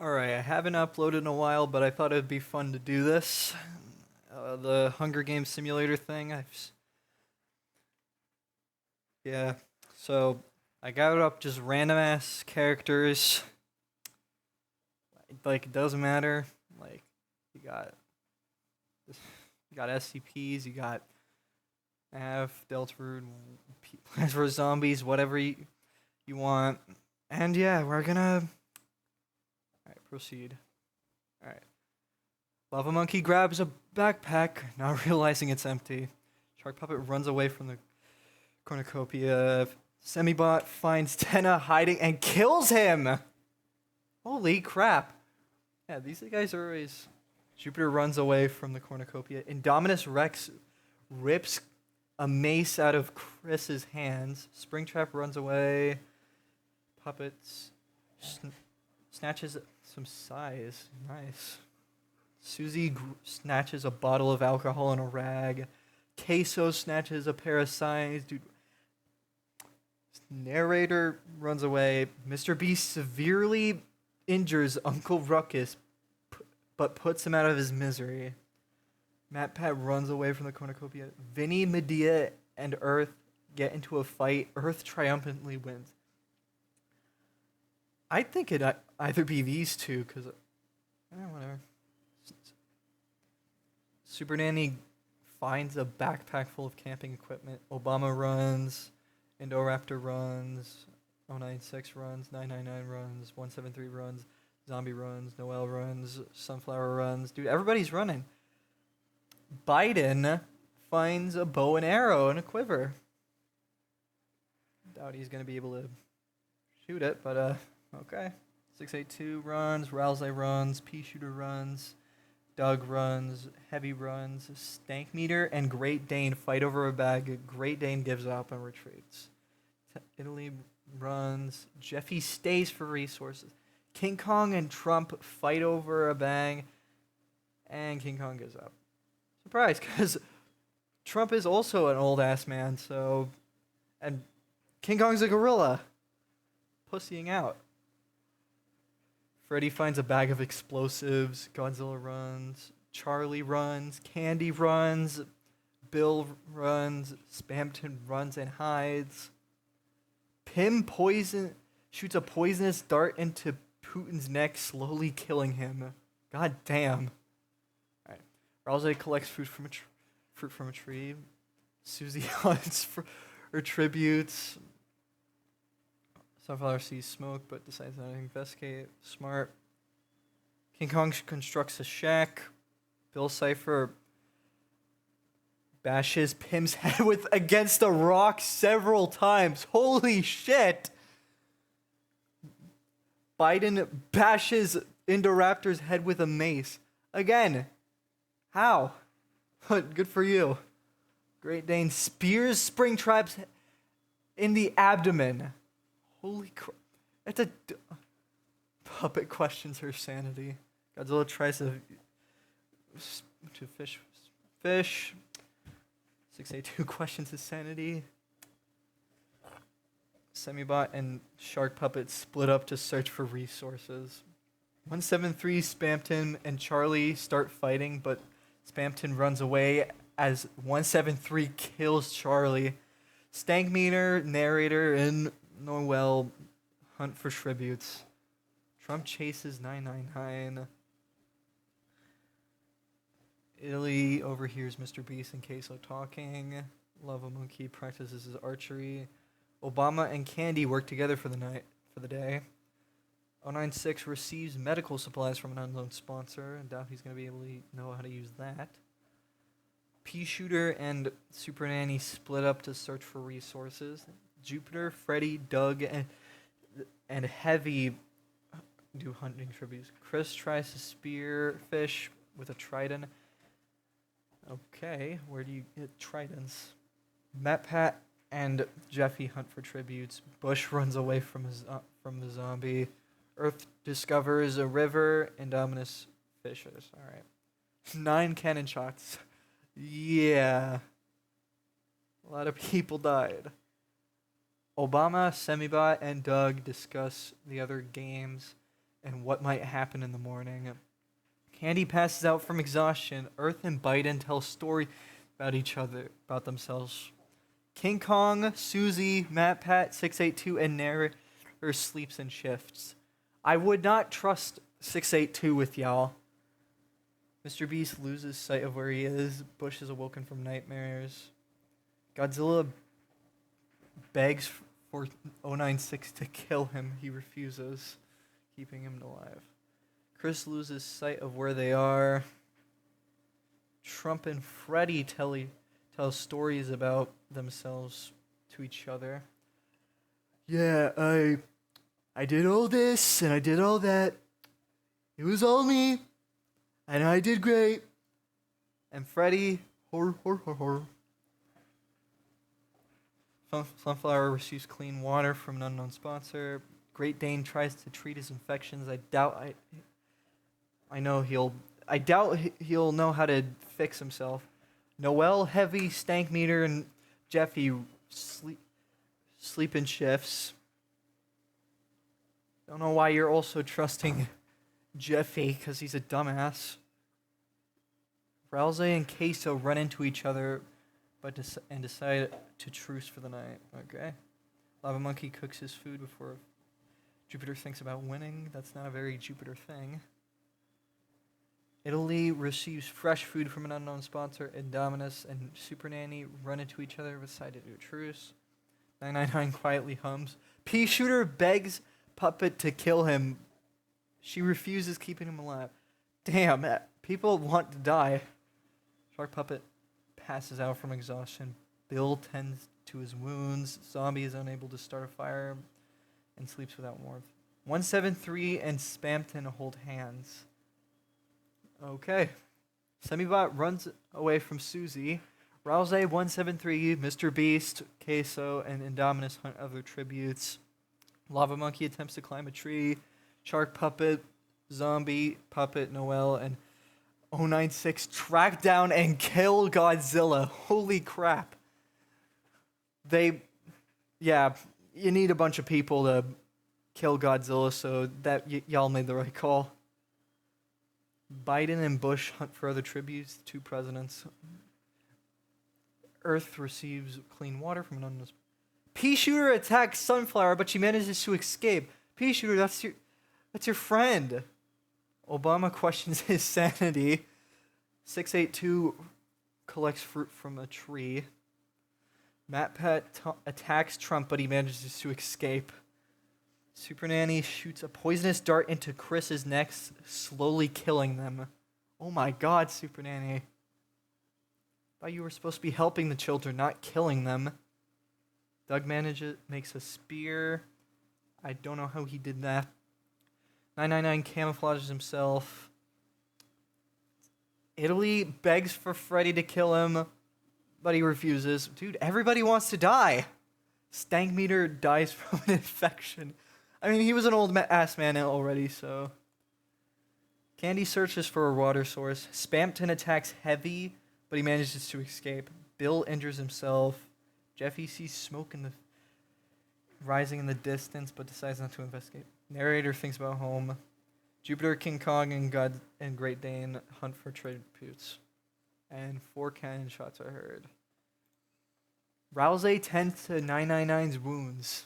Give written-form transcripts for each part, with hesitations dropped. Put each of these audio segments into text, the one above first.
Alright, I haven't uploaded in a while, but I thought it'd be fun to do this. The Hunger Games simulator thing. Yeah, so I got up just random ass characters. Like, it doesn't matter. Like, you got you got SCPs, you got AF, Deltarune, Plants vs. Zombies, whatever you want. And yeah, we're gonna. Alright, proceed. Alright. Lava Monkey grabs a backpack, not realizing it's empty. Shark Puppet runs away from the cornucopia. Semibot finds Tenna hiding and kills him! Holy crap. Yeah, these guys are always... Jupiter runs away from the cornucopia. Indominus Rex rips a mace out of Chris's hands. Springtrap runs away. Puppets snatches some size. Nice. Susie snatches a bottle of alcohol and a rag. Queso snatches a pair of signs. Dude. Narrator runs away. Mr. Beast severely injures Uncle Ruckus, but puts him out of his misery. MatPat runs away from the cornucopia. Vinny, Medea, and Earth get into a fight. Earth triumphantly wins. I think it'd either be these two, because... whatever. Super Nanny finds a backpack full of camping equipment. Obama runs. Indoraptor runs. 096 runs. 999 runs. 173 runs. Zombie runs. Noel runs. Sunflower runs. Dude, everybody's running. Biden finds a bow and arrow and a quiver. Doubt he's going to be able to shoot it, but okay. 682 runs. Rousey runs. Pea Shooter runs. Doug runs, Heavy runs, Stank Meter and Great Dane fight over a bag. Great Dane gives up and retreats. Italy runs, Jeffy stays for resources. King Kong and Trump fight over a bag, and King Kong gives up. Surprise, because Trump is also an old ass man, so. And King Kong's a gorilla. Pussying out. Freddy finds a bag of explosives. Godzilla runs. Charlie runs. Candy runs. Bill runs. Spamton runs and hides. Pim shoots a poisonous dart into Putin's neck, slowly killing him. God damn. Alright. Rousey collects fruit from a tree. Susie hunts for tributes. Sunflower sees smoke but decides not to investigate. Smart. King Kong constructs a shack. Bill Cipher bashes Pim's head against a rock several times. Holy shit! Biden bashes Indoraptor's head with a mace. Again. How? Good for you. Great Dane spears Springtrap's in the abdomen. Holy crap. That's a... Puppet questions her sanity. Godzilla tries to fish. 682 questions his sanity. Semibot and Shark Puppet split up to search for resources. 173 Spamton and Charlie start fighting, but Spamton runs away as 173 kills Charlie. Stank Meter, Narrator, and Noel hunt for tributes. Trump chases 999. Italy overhears Mr. Beast and Queso talking. Lava Monkey practices his archery. Obama and Candy work together for the day. 096 receives medical supplies from an unknown sponsor. I doubt he's going to be able to know how to use that. Pea Shooter and Super Nanny split up to search for resources. Jupiter, Freddy, Doug, and Heavy do hunting tributes. Chris tries to spear fish with a trident. Okay, where do you get tridents? MatPat and Jeffy hunt for tributes. Bush runs away from the zombie. Earth discovers a river. Indominus fishes. All right. 9 cannon shots. Yeah. A lot of people died. Obama, Semibot, and Doug discuss the other games. and what might happen in the morning. Candy passes out from exhaustion. Earth and Biden tell stories about each other, about themselves. King Kong, Susie, MatPat, 682, and narrator sleeps and shifts. I would not trust 682 with y'all. Mr. Beast loses sight of where he is. Bush is awoken from nightmares. Godzilla begs for 096 to kill him. He refuses, keeping him alive. Chris loses sight of where they are. Trump and Freddy tell stories about themselves to each other. Yeah, I did all this and I did all that. It was all me. And I did great. And Freddy, horror. Sunflower receives clean water from an unknown sponsor. Great Dane tries to treat his infections. I doubt he'll know how to fix himself. Noel, Heavy, Stank Meter, and Jeffy sleep in shifts. Don't know why you're also trusting Jeffy, because he's a dumbass. Rousey and Queso run into each other and decide to truce for the night. Okay. Lava Monkey cooks his food before Jupiter thinks about winning. That's not a very Jupiter thing. Italy receives fresh food from an unknown sponsor. Indominus and Super Nanny run into each other, decide to do a truce. 999 quietly hums. Pea Shooter begs Puppet to kill him. She refuses, keeping him alive. Damn, people want to die. Shark Puppet passes out from exhaustion. Bill tends to his wounds. Zombie is unable to start a fire and sleeps without warmth. 173 and Spamton hold hands. Okay. Semibot runs away from Susie. Rousey, 173, Mr. Beast, Queso, and Indominus hunt other tributes. Lava Monkey attempts to climb a tree. Shark Puppet, Zombie, Puppet, Noel, and 096 track down and kill Godzilla. Holy crap. You need a bunch of people to kill Godzilla, so that y'all made the right call. Biden and Bush hunt for other tributes, two presidents. Earth receives clean water from an unknown. Pea Shooter attacks Sunflower, but she manages to escape. Pea Shooter, that's your friend. Obama questions his sanity. 682 collects fruit from a tree. MatPat attacks Trump, but he manages to escape. Super Nanny shoots a poisonous dart into Chris's neck, slowly killing them. Oh my god, Super Nanny. Thought you were supposed to be helping the children, not killing them. Doug makes a spear. I don't know how he did that. 999 camouflages himself. Italy begs for Freddy to kill him, but he refuses. Dude, everybody wants to die. Stank Meter dies from an infection. I mean, he was an old ass man already, so. Candy searches for a water source. Spamton attacks Heavy, but he manages to escape. Bill injures himself. Jeffy sees smoke rising in the distance, but decides not to investigate. Narrator thinks about home. Jupiter, King Kong, and Great Dane hunt for tributes. And 4 cannon shots are heard. Rousey tends to 999's wounds.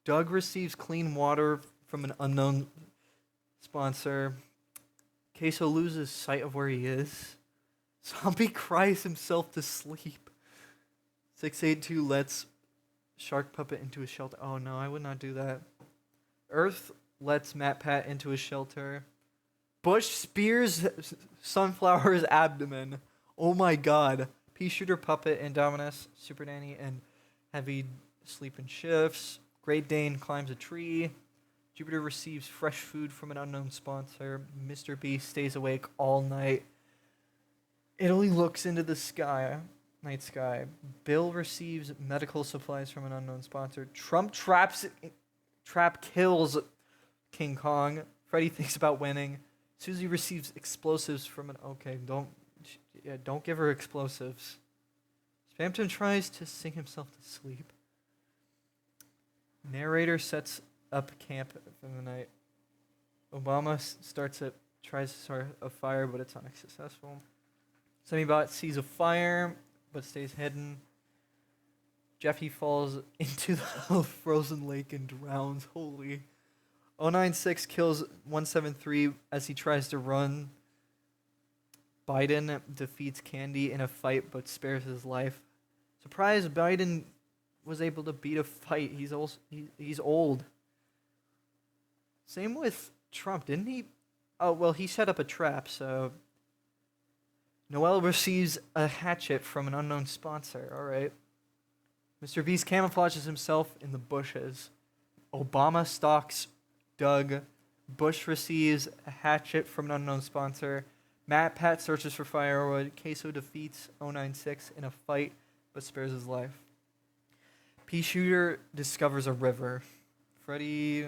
Doug receives clean water from an unknown sponsor. Queso loses sight of where he is. Zombie cries himself to sleep. 682 lets Shark Puppet into his shelter. Oh no, I would not do that. Earth lets MatPat into his shelter. Bush spears Sunflower's abdomen. Oh my god. Pea Shooter, Puppet, Indominus, Super Nanny, and Heavy sleep in shifts. Great Dane climbs a tree. Jupiter receives fresh food from an unknown sponsor. Mr. Beast stays awake all night. Italy looks into the night sky. Bill receives medical supplies from an unknown sponsor. Trump kills King Kong. Freddy thinks about winning. Susie receives explosives from an... Okay, don't give her explosives. Spamton tries to sing himself to sleep. Narrator sets up camp for the night. Obama tries to start a fire, but it's unsuccessful. Semibot sees a fire, but stays hidden. Jeffy falls into the frozen lake and drowns. Holy. 096 kills 173 as he tries to run. Biden defeats Candy in a fight, but spares his life. Surprised Biden was able to beat a fight. He's old. Same with Trump, didn't he? Oh, well, he set up a trap, so Noel receives a hatchet from an unknown sponsor. All right. Mr. Beast camouflages himself in the bushes. Obama stalks Doug. Bush receives a hatchet from an unknown sponsor. Matt Pat searches for firewood. Queso defeats 096 in a fight, but spares his life. Pea Shooter discovers a river. Freddy,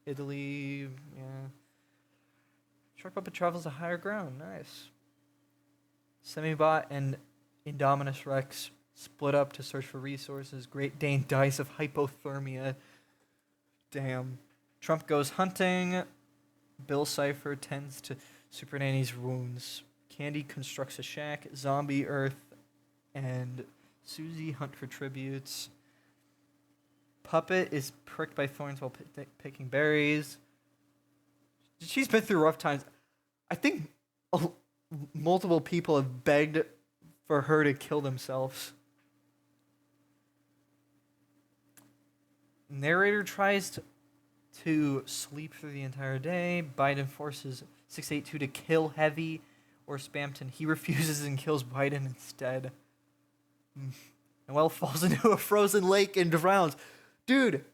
Italy, yeah. Shark Puppet travels to higher ground. Nice. Semibot and Indominus Rex split up to search for resources. Great Dane dies of hypothermia. Damn. Trump goes hunting. Bill Cipher tends to Super Nanny's wounds. Candy constructs a shack. Zombie Earth and Susie hunt for tributes. Puppet is pricked by thorns while picking berries. She's been through rough times. I think multiple people have begged for her to kill themselves. Narrator tries to sleep through the entire day. Biden forces 682 to kill Heavy or Spampton. He refuses and kills Biden instead. Noel falls into a frozen lake and drowns. Dude,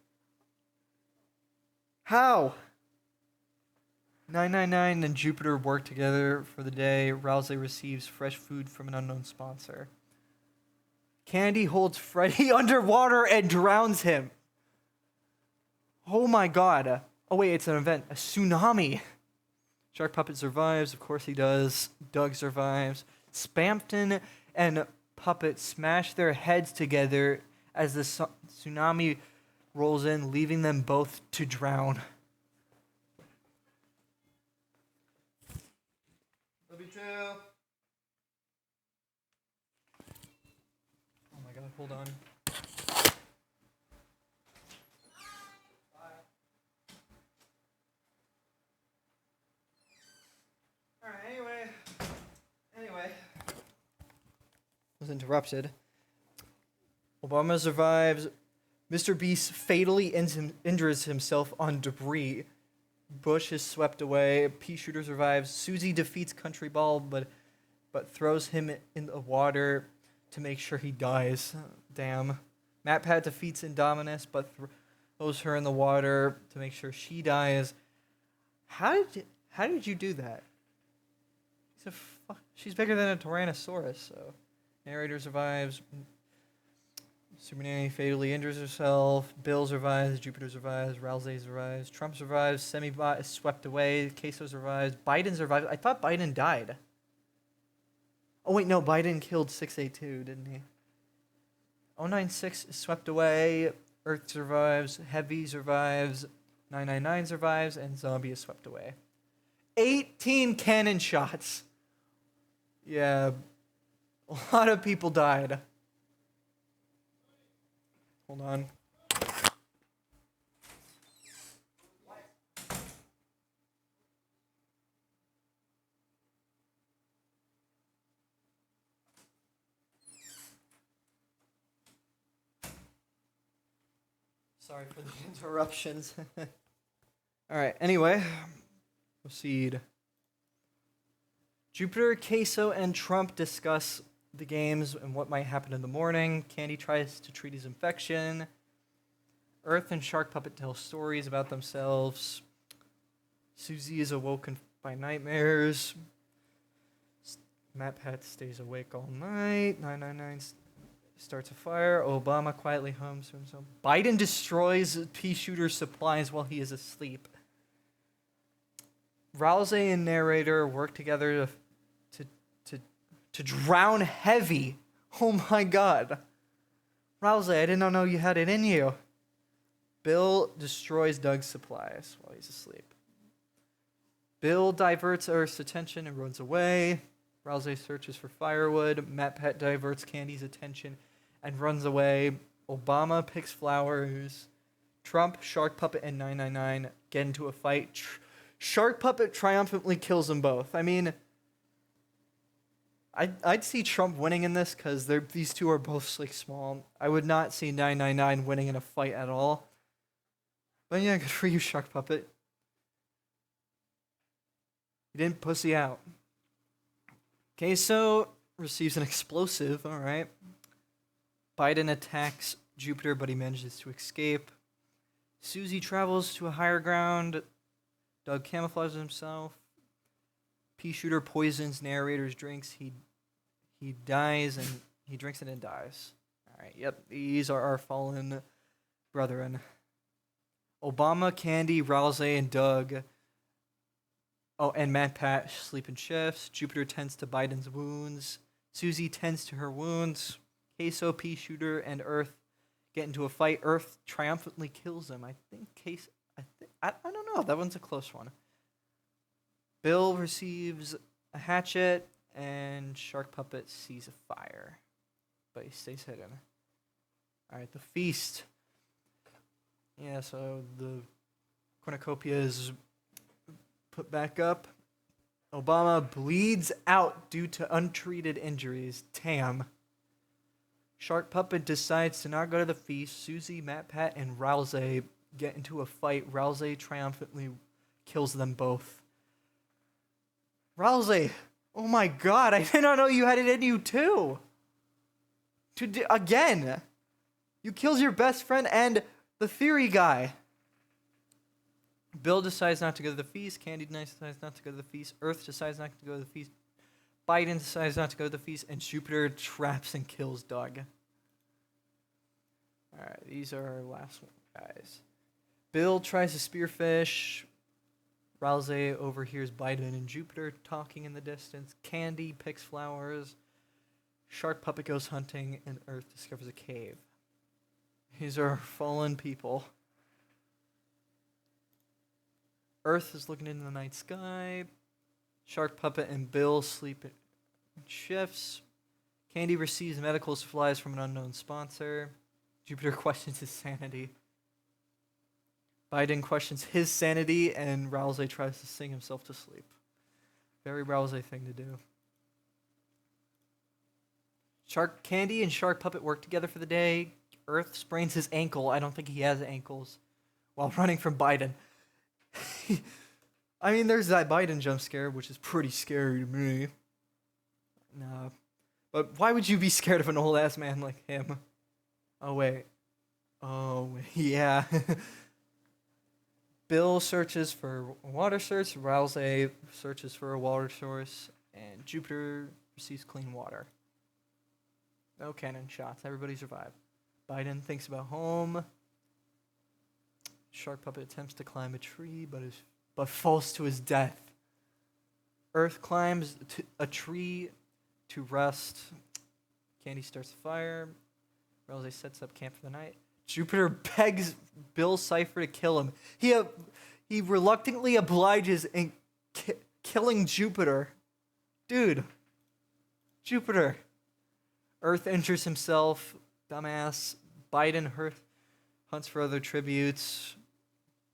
how? 999 and Jupiter work together for the day. Rousey receives fresh food from an unknown sponsor. Candy holds Freddy underwater and drowns him. Oh my god. Oh wait, it's an event. A tsunami. Shark Puppet survives. Of course he does. Doug survives. Spampton and Puppet smash their heads together as the tsunami rolls in, leaving them both to drown. Love you too. Oh my god, hold on. Alright, anyway. Was interrupted. Obama survives. Mr. Beast fatally injures himself on debris. Bush is swept away. Pea Shooter survives. Susie defeats Country Ball, but throws him in the water to make sure he dies. Damn. Matt Pat defeats Indominus, but throws her in the water to make sure she dies. How did you do that? She's bigger than a Tyrannosaurus, so. Narrator survives. Super Nanny fatally injures herself. Bill survives. Jupiter survives. Rousey survives. Trump survives. Semibot is swept away. Queso survives. Biden survives. I thought Biden died. Oh, wait, no. Biden killed 682, didn't he? 096 is swept away. Earth survives. Heavy survives. 999 survives. And Zombie is swept away. 18 cannon shots. Yeah. A lot of people died. Hold on. Sorry for the interruptions. All right, anyway, proceed. Jupiter, Queso, and Trump discuss the games and what might happen in the morning. Candy tries to treat his infection. Earth and Shark Puppet tell stories about themselves. Susie is awoken by nightmares. Matt Pat stays awake all night. 999 starts a fire. Obama quietly hums to himself. Biden destroys Pea Shooter's supplies while he is asleep. Rousey and narrator work together to drown Heavy. Oh my god. Rousey, I did not know you had it in you. Bill destroys Doug's supplies while he's asleep. Bill diverts Earth's attention and runs away. Rousey searches for firewood. MatPat diverts Candy's attention and runs away. Obama picks flowers. Trump, Shark Puppet, and 999 get into a fight. Shark Puppet triumphantly kills them both. I mean, I'd see Trump winning in this because these two are both like small. I would not see 999 winning in a fight at all. But yeah, good for you, Shark Puppet. You didn't pussy out. Queso receives an explosive, alright. Biden attacks Jupiter, but he manages to escape. Susie travels to a higher ground. Doug camouflages himself. Pea Shooter poisons narrator's drinks. He dies, and he drinks it and dies. Alright, yep, these are our fallen brethren. Obama, Candy, Rousey, and Doug. Oh, and MatPat sleep in shifts. Jupiter tends to Biden's wounds. Susie tends to her wounds. Queso, Pea Shooter, and Earth get into a fight. Earth triumphantly kills him. I don't know. That one's a close one. Bill receives a hatchet, and Shark Puppet sees a fire, but he stays hidden. All right, the feast. Yeah, so the cornucopia is put back up. Obama bleeds out due to untreated injuries. Damn. Shark Puppet decides to not go to the feast. Susie, MatPat, and Rousey get into a fight. Rousey triumphantly kills them both. Rousey! Oh my god, I did not know you had it in you too! Again! You killed your best friend and the theory guy. Bill decides not to go to the feast. Candy decides not to go to the feast. Earth decides not to go to the feast. Biden decides not to go to the feast. And Jupiter traps and kills Doug. Alright, these are our last one, guys. Bill tries to spearfish. Rousey overhears Biden and Jupiter talking in the distance. Candy picks flowers. Shark Puppet goes hunting. And Earth discovers a cave. These are fallen people. Earth is looking into the night sky. Shark Puppet and Bill sleep in shifts. Candy receives medical supplies from an unknown sponsor. Jupiter questions his sanity. Biden questions his sanity, and Rousey tries to sing himself to sleep. Very Rousey thing to do. Candy and Shark Puppet work together for the day. Earth sprains his ankle. I don't think he has ankles. While running from Biden. I mean, there's that Biden jump scare, which is pretty scary to me. No. But why would you be scared of an old-ass man like him? Oh, wait. Yeah. Bill searches for a water source. Rousey searches for a water source. And Jupiter receives clean water. No cannon shots. Everybody survived. Biden thinks about home. Shark Puppet attempts to climb a tree, but falls to his death. Earth climbs a tree to rest. Candy starts a fire. Rousey sets up camp for the night. Jupiter begs Bill Cipher to kill him. He reluctantly obliges in killing Jupiter. Dude. Jupiter. Earth injures himself. Dumbass. Biden hunts for other tributes.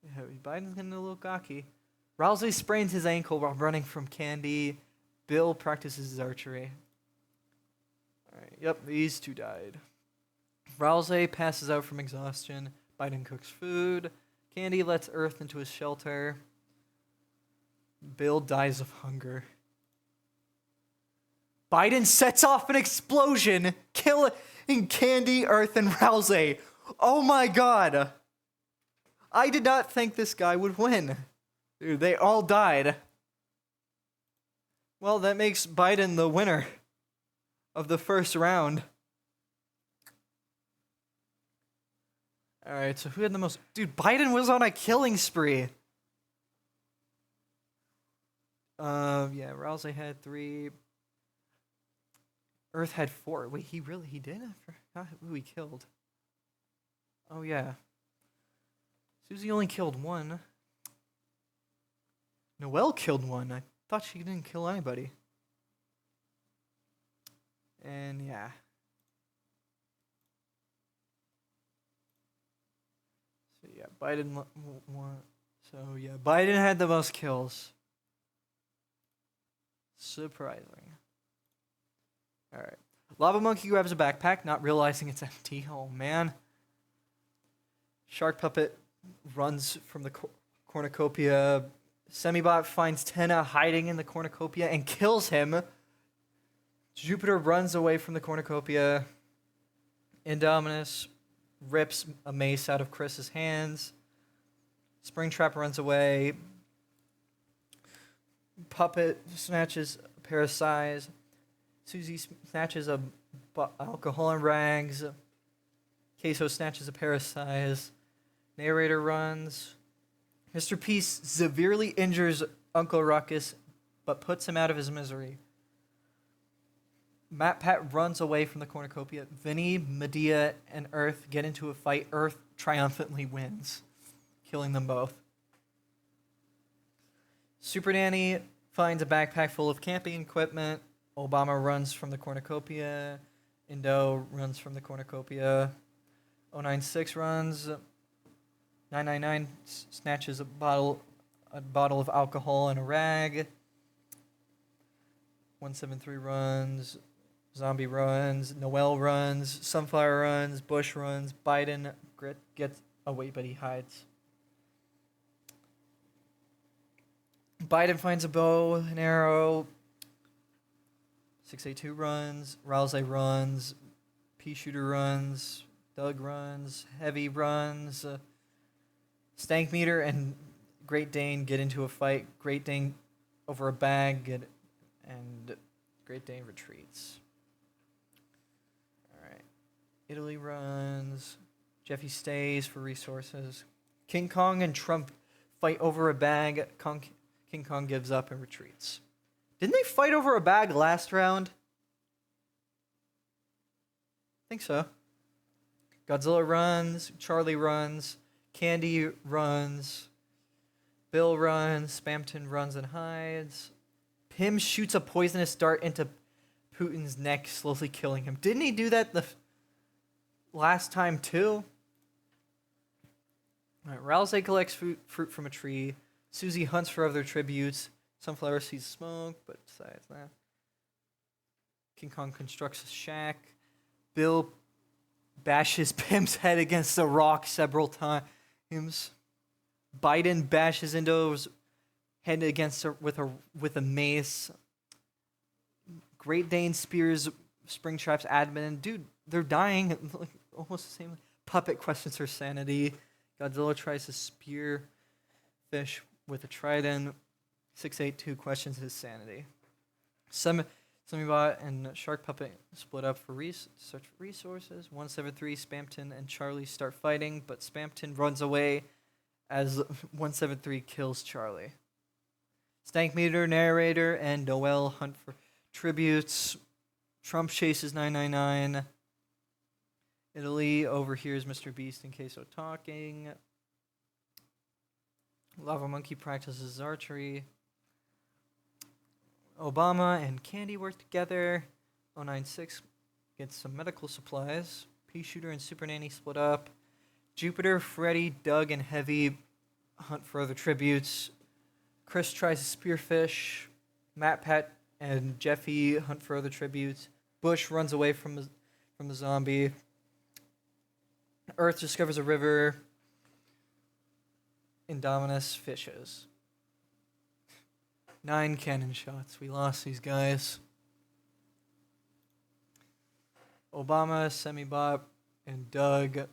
Yeah, Biden's getting a little cocky. Rousey sprains his ankle while running from Candy. Bill practices his archery. Alright, yep, these two died. Rousey passes out from exhaustion. Biden cooks food. Candy lets Earth into his shelter. Bill dies of hunger. Biden sets off an explosion, killing Candy, Earth, and Rousey. Oh my god! I did not think this guy would win. Dude, they all died. Well, that makes Biden the winner of the first round. Alright, so who had the most... Dude, Biden was on a killing spree. Yeah, Rousey had 3. Earth had 4. Wait, he did? I forgot who he killed. Oh, yeah. Susie only killed 1. Noelle killed one. I thought she didn't kill anybody. And yeah. So yeah, Biden won. So yeah, Biden had the most kills. Surprising. All right. Lava Monkey grabs a backpack, not realizing it's empty. Oh man. Shark Puppet runs from the cornucopia. Semibot finds Tenna hiding in the cornucopia and kills him. Jupiter runs away from the cornucopia. Indominus rips a mace out of Chris's hands. Springtrap runs away. Puppet snatches a pair of size. Susie snatches a alcohol and rags. Queso snatches a pair of size. Narrator runs. Mr. Peace severely injures Uncle Ruckus, but puts him out of his misery. MatPat runs away from the cornucopia. Vinny, Medea, and Earth get into a fight. Earth triumphantly wins, killing them both. Super Nanny finds a backpack full of camping equipment. Obama runs from the cornucopia. Indo runs from the cornucopia. 096 runs. 999 snatches a bottle of alcohol and a rag. 173 runs. Zombie runs. Noelle runs. Sunflower runs. Bush runs. Biden gets away, but he hides. Biden finds a bow and arrow. 682 runs. Rousey runs. Pea Shooter runs. Doug runs. Heavy runs. Stank Meter and Great Dane get into a fight. Great Dane over a bag, and Great Dane retreats. All right. Italy runs. Jeffy stays for resources. King Kong and Trump fight over a bag. King Kong gives up and retreats. Didn't they fight over a bag last round? I think so. Godzilla runs. Charlie runs. Candy runs. Bill runs. Spamton runs and hides. Pym shoots a poisonous dart into Putin's neck, slowly killing him. Didn't he do that the last time too? All right, Rousey collects fruit from a tree. Susie hunts for other tributes. Sunflower sees smoke, but besides that. King Kong constructs a shack. Bill bashes Pym's head against a rock several times. Biden bashes Indo's head against her with a mace. Great Dane spears Springtrap's admin. Dude, they're dying. Like, almost the same. Puppet questions her sanity. Godzilla tries to spear Fish with a trident. 682 questions his sanity. Semibot and Shark Puppet split up for search for resources. 173, Spamton and Charlie start fighting, but Spamton runs away as 173 kills Charlie. Stank Meter, Narrator, and Noelle hunt for tributes. Trump chases 999. Italy overhears Mr. Beast and Queso talking. Lava Monkey practices archery. Obama and Candy work together. 096 gets some medical supplies. Pea Shooter and Super Nanny split up. Jupiter, Freddy, Doug, and Heavy hunt for other tributes. Chris tries to spearfish. MatPat and Jeffy hunt for other tributes. Bush runs away from the zombie. Earth discovers a river. Indominus fishes. 9 cannon shots. We lost these guys. Obama, Semibot, and Doug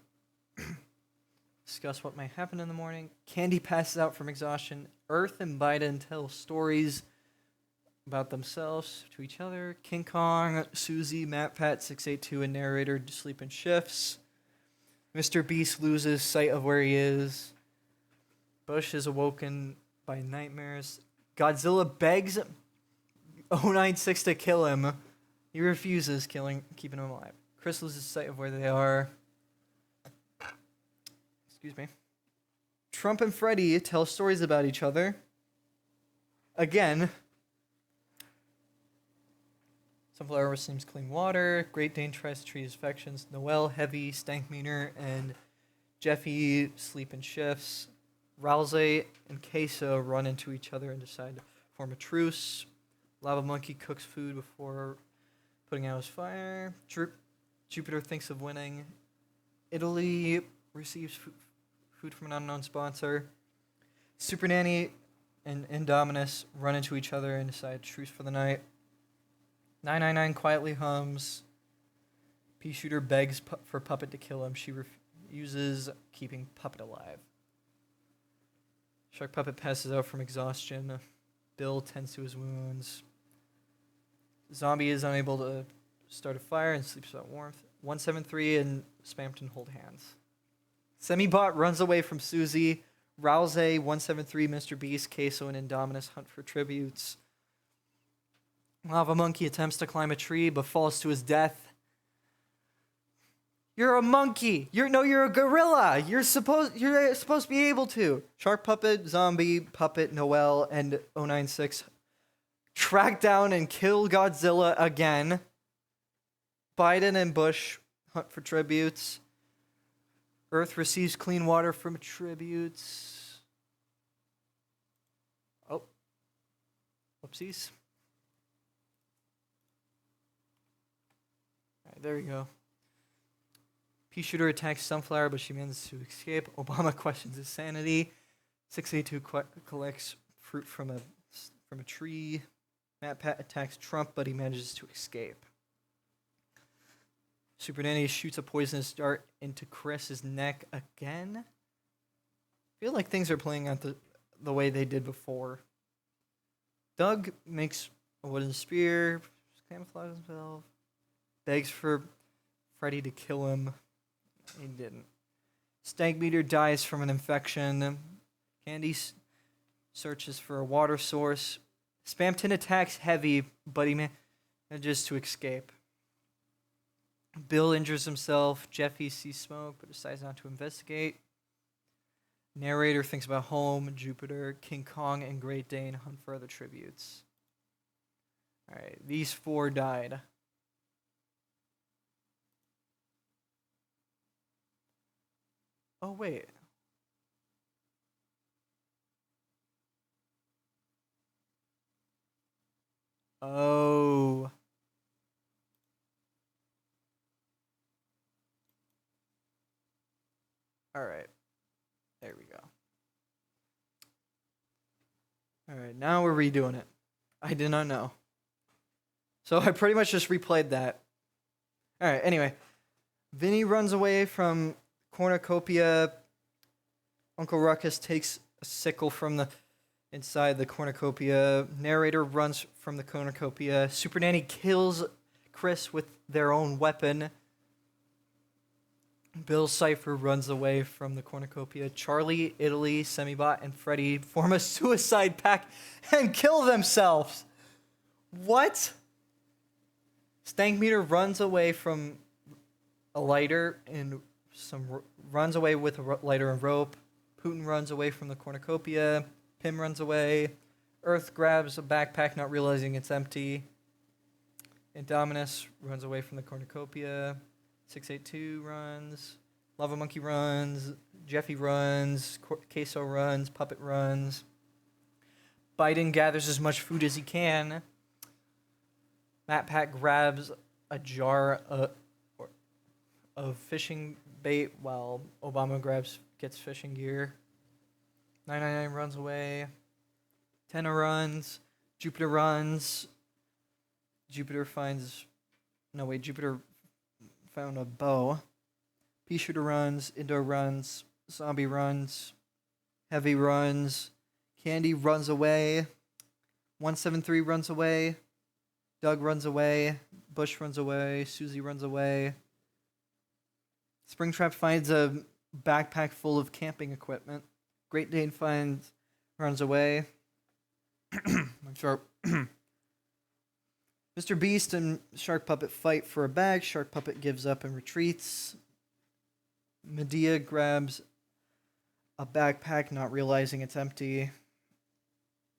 discuss what might happen in the morning. Candy passes out from exhaustion. Earth and Biden tell stories about themselves to each other. King Kong, Susie, MatPat, 682, and Narrator sleep in shifts. Mr. Beast loses sight of where he is. Bush is awoken by nightmares. Godzilla begs 096 to kill him. He refuses, keeping him alive. Chris loses sight of where they are. Excuse me. Trump and Freddy tell stories about each other. again, Sunflower receives clean water. Great Dane tries to treat his affections. Noelle, Heavy, Stankmeter, and Jeffy sleep in shifts. Rousey and Queso run into each other and decide to form a truce. Lava Monkey cooks food before putting out his fire. Jupiter thinks of winning. Italy receives food from an unknown sponsor. Super Nanny and Indominus run into each other and decide truce for the night. 999 quietly hums. Pea Shooter begs for Puppet to kill him. She refuses, keeping Puppet alive. Shark Puppet passes out from exhaustion. Bill tends to his wounds. Zombie is unable to start a fire and sleeps without warmth. 173 and Spamton hold hands. Semibot runs away from Susie. Rousey, 173, Mr. Beast, Queso, and Indominus hunt for tributes. Lava Monkey attempts to climb a tree but falls to his death. You're a monkey. You're a gorilla. You're supposed to be able to. Shark Puppet, Zombie, Puppet, Noelle, and 096 track down and kill Godzilla again. Biden and Bush hunt for tributes. Earth receives clean water from tributes. Oh. Whoopsies. Alright, there we go. Pea Shooter attacks Sunflower, but she manages to escape. Obama questions his sanity. 682 collects fruit from a tree. Matt Pat attacks Trump, but he manages to escape. Super Nanny shoots a poisonous dart into Chris's neck again. I feel like things are playing out the way they did before. Doug makes a wooden spear, camouflages himself, begs for Freddy to kill him. He didn't. Stankmeter dies from an infection. Candy searches for a water source. Spamton attacks Heavy, but he manages to escape. Bill injures himself. Jeffy sees smoke, but decides not to investigate. Narrator thinks about home, Jupiter, King Kong, and Great Dane hunt for other tributes. Alright, these 4 died. Oh, wait. Oh. Alright. There we go. Alright, now we're redoing it. I did not know. So I pretty much just replayed that. Alright, anyway. Vinny runs away from cornucopia. Uncle Ruckus takes a sickle from the inside the cornucopia. Narrator runs from the cornucopia. Super Nanny kills Chris with their own weapon. Bill Cipher runs away from the cornucopia. Charlie, Italy, Semibot, and Freddy form a suicide pact and kill themselves. What? Stankmeter runs away from a lighter and runs away with a lighter and rope. Putin runs away from the cornucopia. Pim runs away. Earth grabs a backpack, not realizing it's empty. Indominus runs away from the cornucopia. 682 runs. Lava Monkey runs. Jeffy runs. Queso runs. Puppet runs. Biden gathers as much food as he can. Matt Pat grabs a jar of fishing bait while Obama gets fishing gear. 999 runs away. Tenna runs. Jupiter runs. Jupiter found a bow. Pea Shooter runs. Indo runs. Zombie runs. Heavy runs. Candy runs away. 173 runs away. Doug runs away. Bush runs away. Susie runs away. Springtrap finds a backpack full of camping equipment. Great Dane runs away. I'm sure. Mr. Beast and Shark Puppet fight for a bag. Shark Puppet gives up and retreats. Medea grabs a backpack, not realizing it's empty.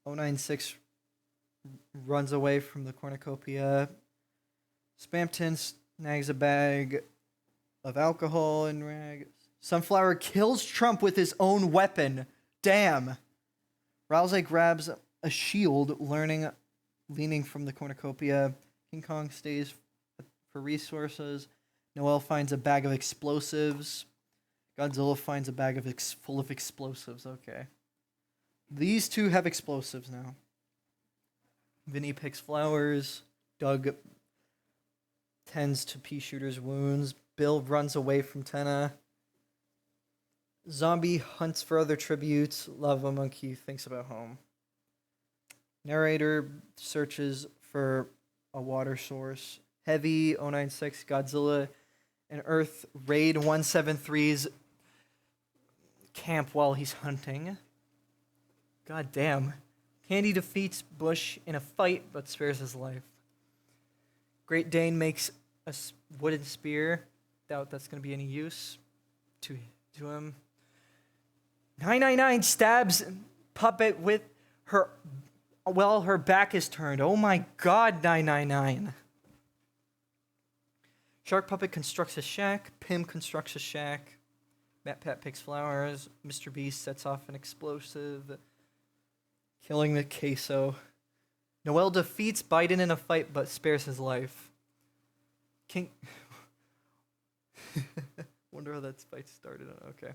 096 runs away from the cornucopia. Spamton snags a bag of alcohol and rag. Sunflower kills Trump with his own weapon. Damn. Rousey grabs a shield, leaning from the cornucopia. King Kong stays for resources. Noel finds a bag of explosives. Godzilla finds a bag of full of explosives. Okay. These two have explosives now. Vinny picks flowers. Doug tends to Pea Shooter's wounds. Bill runs away from Tenna. Zombie hunts for other tributes. Lava Monkey thinks about home. Narrator searches for a water source. Heavy, 096, Godzilla, and Earth raid 173's camp while he's hunting. God damn. Candy defeats Bush in a fight but spares his life. Great Dane makes a wooden spear. Doubt that's going to be any use to him. 999 stabs Puppet with her while her back is turned. Oh my god, 999. Shark Puppet constructs a shack. Pym constructs a shack. MatPat picks flowers. Mr. Beast sets off an explosive, killing the queso. Noel defeats Biden in a fight but spares his life. King... Wonder how that fight started. Okay.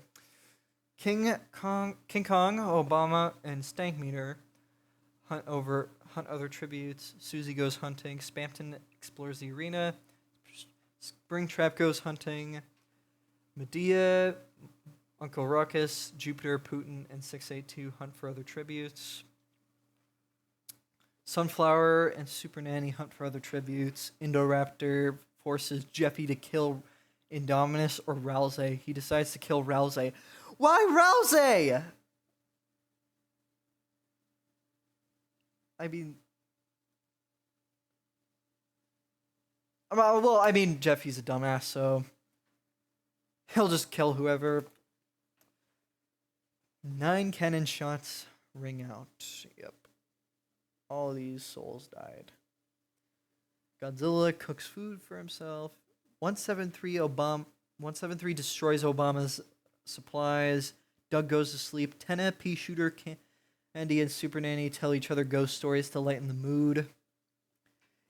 King Kong, Obama, and Stankmeter hunt other tributes. Susie goes hunting. Spamton explores the arena. Springtrap goes hunting. Medea, Uncle Ruckus, Jupiter, Putin, and 682 hunt for other tributes. Sunflower and Super Nanny hunt for other tributes. Indoraptor forces Jeffy to kill Indominus or Rousey. He decides to kill Rousey. Why Rousey? I mean, Jeffy's a dumbass, so he'll just kill whoever. 9 cannon shots ring out. Yep. All these souls died. Godzilla cooks food for himself. 173 destroys Obama's supplies. Doug goes to sleep. Tenna, Pea Shooter, Candy, and Super Nanny tell each other ghost stories to lighten the mood.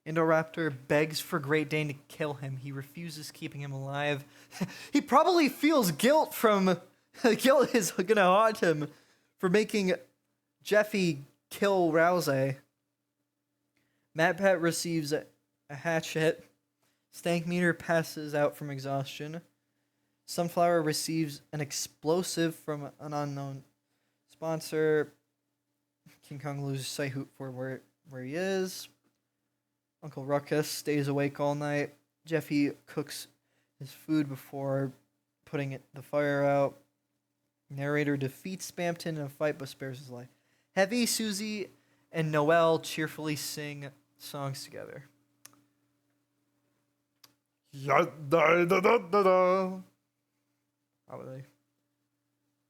Indoraptor begs for Great Dane to kill him. He refuses, keeping him alive. He probably feels guilt guilt is gonna haunt him for making Jeffy kill Rousey. MatPat receives a hatchet. Stankmeter passes out from exhaustion. Sunflower receives an explosive from an unknown sponsor. King Kong loses sight for where he is. Uncle Ruckus stays awake all night. Jeffy cooks his food before putting the fire out. Narrator defeats Spamton in a fight but spares his life. Heavy, Susie, and Noel cheerfully sing songs together. How are they?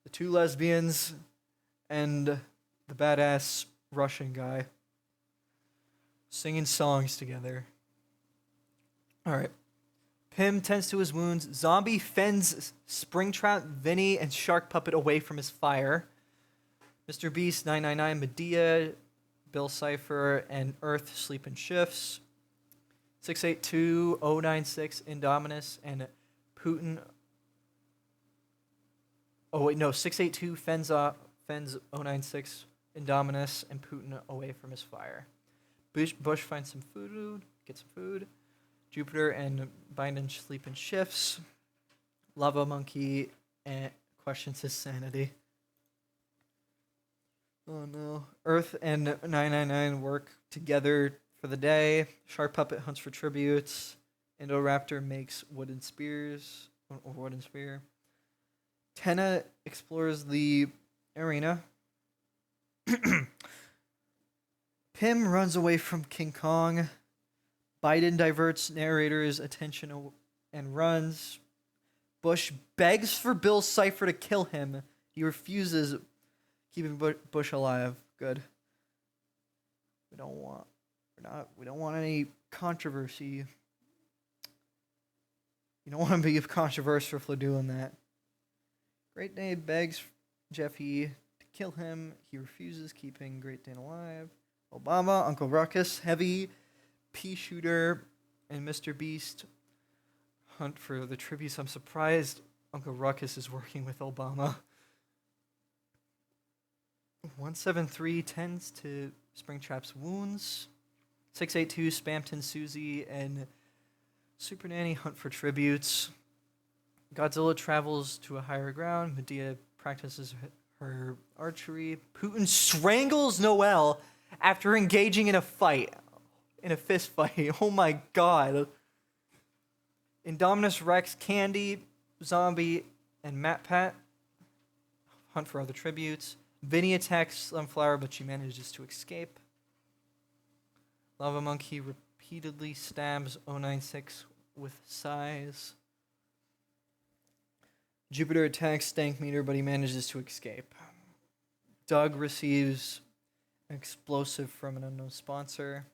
The two lesbians and the badass Russian guy singing songs together. All right. Pym tends to his wounds. Zombie fends Springtrap, Vinny, and Shark Puppet away from his fire. Mr. Beast, 999, Medea, Bill Cipher, and Earth sleep in shifts. 682, 096, Indominus, and Putin. 682 fends 096, Indominus, and Putin away from his fire. Bush finds some food, gets some food. Jupiter and Biden sleep in shifts. Lava Monkey questions his sanity. Oh no. Earth and 999 work together for the day. Shark Puppet hunts for tributes. Indoraptor makes wooden spears, or wooden spear. Tenna explores the arena. Pym runs away from King Kong. Biden diverts narrator's attention and runs. Bush begs for Bill Cipher to kill him. He refuses, keeping Bush alive. Good. We don't want We don't want any controversy. You don't want to be controversial for doing that. Great Dane begs Jeffy to kill him. He refuses, keeping Great Dane alive. Obama, Uncle Ruckus, Heavy, Pea Shooter, and Mr. Beast hunt for the tributes. I'm surprised Uncle Ruckus is working with Obama. 173 tends to Springtrap's wounds. 682 Spamton, Susie, and Super Nanny hunt for tributes. Godzilla travels to a higher ground. Medea practices her archery. Putin strangles Noel after engaging in a fist fight. Oh my god. Indominus Rex, Candy, Zombie, and MatPat hunt for other tributes. Vinny attacks Sunflower, but she manages to escape. Lava Monkey repeatedly stabs 096 with size. Jupiter attacks Stank Meter, but he manages to escape. Doug receives an explosive from an unknown sponsor.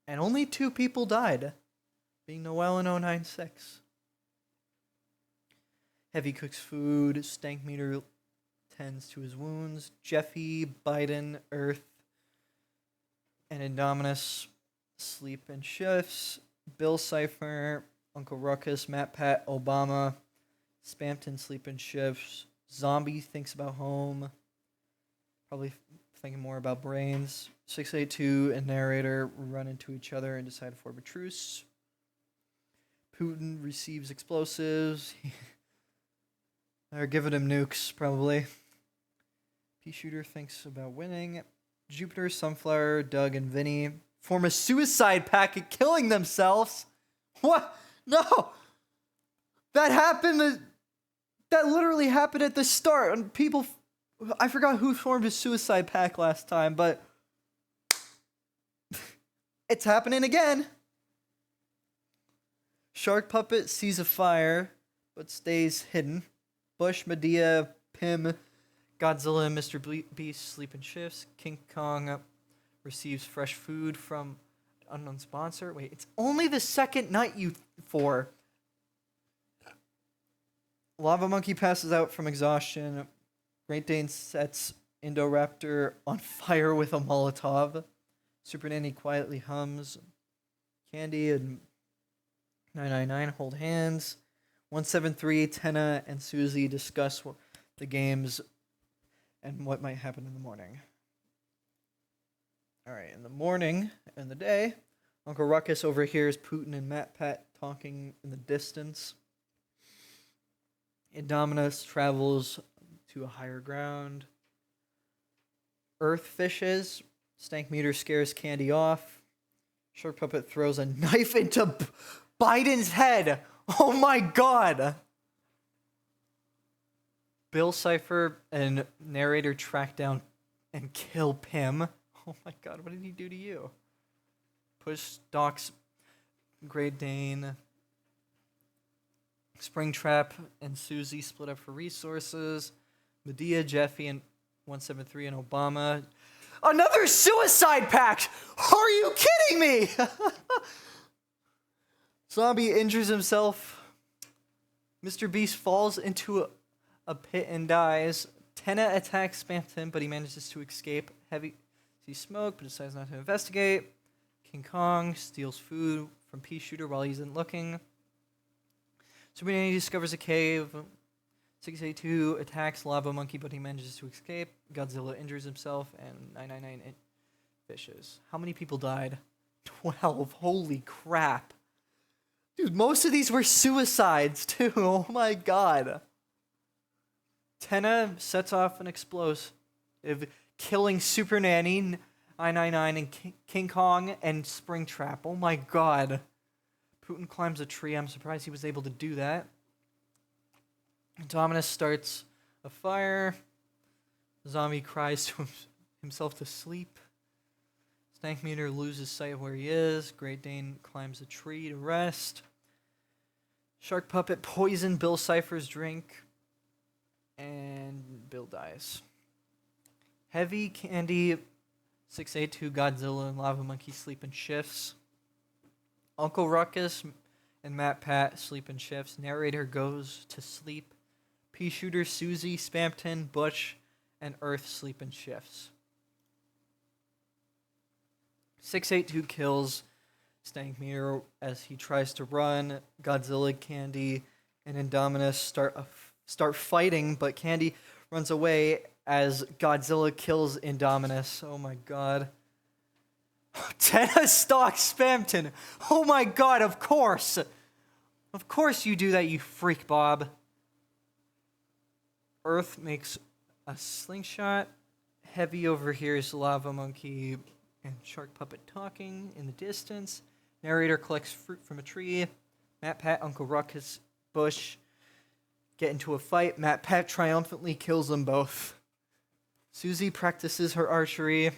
And only 2 people died, being Noel and 096. Heavy cooks food. Stank Meter tends to his wounds. Jeffy, Biden, Earth, and Indominus sleep in shifts. Bill Cipher, Uncle Ruckus, MatPat, Obama, Spamton sleep in shifts. Zombie thinks about home. Probably thinking more about brains. 682 and Narrator run into each other and decide to form a truce. Putin receives explosives. They're giving him nukes, probably. Pea Shooter thinks about winning. Jupiter, Sunflower, Doug, and Vinny form a suicide pact at killing themselves. What? No! That happened. That literally happened at the start. And people, I forgot who formed a suicide pact last time, but it's happening again. Shark Puppet sees a fire, but stays hidden. Bush, Medea, Pym, Godzilla, and Mr. Beast sleep in shifts. King Kong receives fresh food from an unknown sponsor. Wait, it's only the second night, you four. Lava Monkey passes out from exhaustion. Great Dane sets Indoraptor on fire with a Molotov. Super Nanny quietly hums. Candy and 999 hold hands. 173, Tenna, and Susie discuss the games and what might happen in the morning. Alright, in the morning and the day, Uncle Ruckus overhears Putin and MatPat talking in the distance. Indominus travels to a higher ground. Earth fishes. Stank Meter scares Candy off. Shark Puppet throws a knife into Biden's head. Oh my god! Bill Cipher and Narrator track down and kill Pym. Oh my god, what did he do to you? Push Doc's Great Dane. Springtrap and Susie split up for resources. Medea, Jeffy, and 173 and Obama. Another suicide pact! Are you kidding me? Zombie injures himself. Mr. Beast falls into a pit and dies. Tenna attacks Spamton, but he manages to escape. Heavy sees smoke, but decides not to investigate. King Kong steals food from Pea Shooter while he's in looking. Super Nanny discovers a cave. 682 attacks Lava Monkey, but he manages to escape. Godzilla injures himself, and 999 fishes. How many people died? 12. Holy crap. Dude, most of these were suicides, too. Oh my god. Tenna sets off an explosive, killing Super Nanny, 999, and King Kong, and Springtrap. Oh my god. Putin climbs a tree. I'm surprised he was able to do that. Dominus starts a fire. Zombie cries to himself to sleep. Stank Meter loses sight of where he is. Great Dane climbs a tree to rest. Shark Puppet poisoned Bill Cipher's drink. And Bill dies. Heavy, Candy, 682 Godzilla and Lava Monkey sleep in shifts. Uncle Ruckus and Matt Pat sleep in shifts. Narrator goes to sleep. Pea Shooter, Susie, Spamton, Butch, and Earth sleep in shifts. 682 kills Stank Meteor as he tries to run. Godzilla, Candy, and Indominus start fighting, but Candy runs away as Godzilla kills Indominus. Oh my god. Tenna stalks Spamton. Oh my god, of course. Of course you do that, you freak, Bob. Earth makes a slingshot. Heavy overhears Lava Monkey and Shark Puppet talking in the distance. Narrator collects fruit from a tree. Matt Pat, Uncle Ruckus, Bush get into a fight. Matt Pat triumphantly kills them both. Susie practices her archery.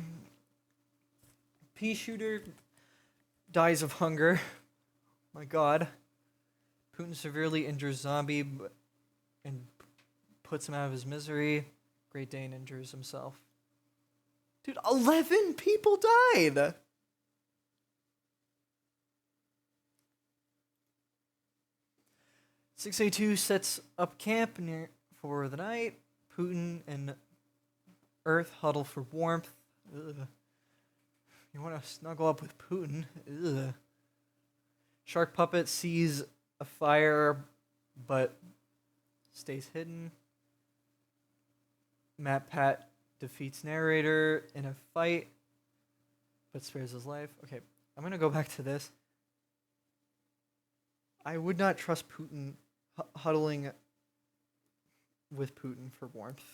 Pea Shooter dies of hunger. My god. Putin severely injures Zombie and puts him out of his misery. Great Dane injures himself. Dude, 11 people died! .682 sets up camp for the night. Putin and Earth huddle for warmth. Ugh. You want to snuggle up with Putin? Ugh. Shark Puppet sees a fire, but stays hidden. Matt Pat defeats Narrator in a fight, but spares his life. Okay, I'm gonna go back to this. I would not trust Putin huddling with Putin for warmth.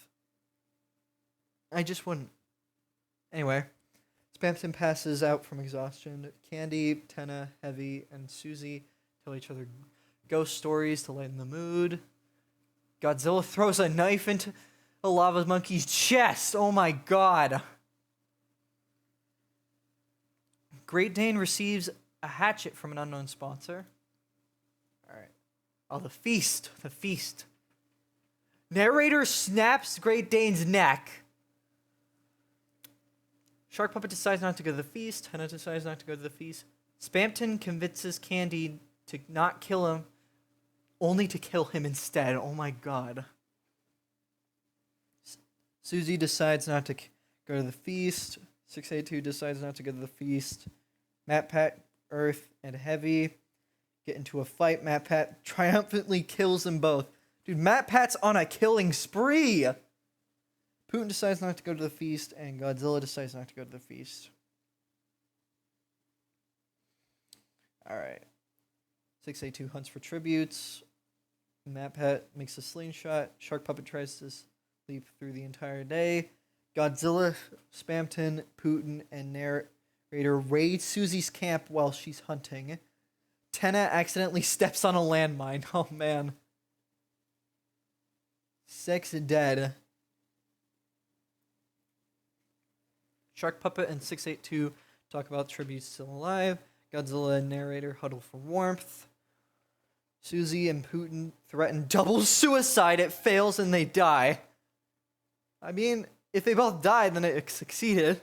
I just wouldn't. Anyway, Spamton passes out from exhaustion. Candy, Tenna, Heavy, and Susie tell each other ghost stories to lighten the mood. Godzilla throws a knife into a lava monkey's chest. Oh my god. Great Dane receives a hatchet from an unknown sponsor. Alright. Oh, the feast. The feast. Narrator snaps Great Dane's neck. Shark Puppet decides not to go to the feast. Tenna decides not to go to the feast. Spamton convinces Candy to not kill him, only to kill him instead. Oh my god. Susie decides not to go to the feast. 682 decides not to go to the feast. Matt Pat, Earth, and Heavy get into a fight. Matt Pat triumphantly kills them both. Dude, Matt Pat's on a killing spree! Putin decides not to go to the feast, and Godzilla decides not to go to the feast. Alright. 682 hunts for tributes. Matt Pat makes a slingshot. Shark Puppet tries to sleep through the entire day. Godzilla, Spamton, Putin, and Narrator raid Susie's camp while she's hunting. Tenna accidentally steps on a landmine. Oh man. 6 dead. Shark Puppet and 682 talk about tributes still alive. Godzilla and Narrator huddle for warmth. Susie and Putin threaten double suicide. It fails and they die. I mean, if they both died, then it succeeded.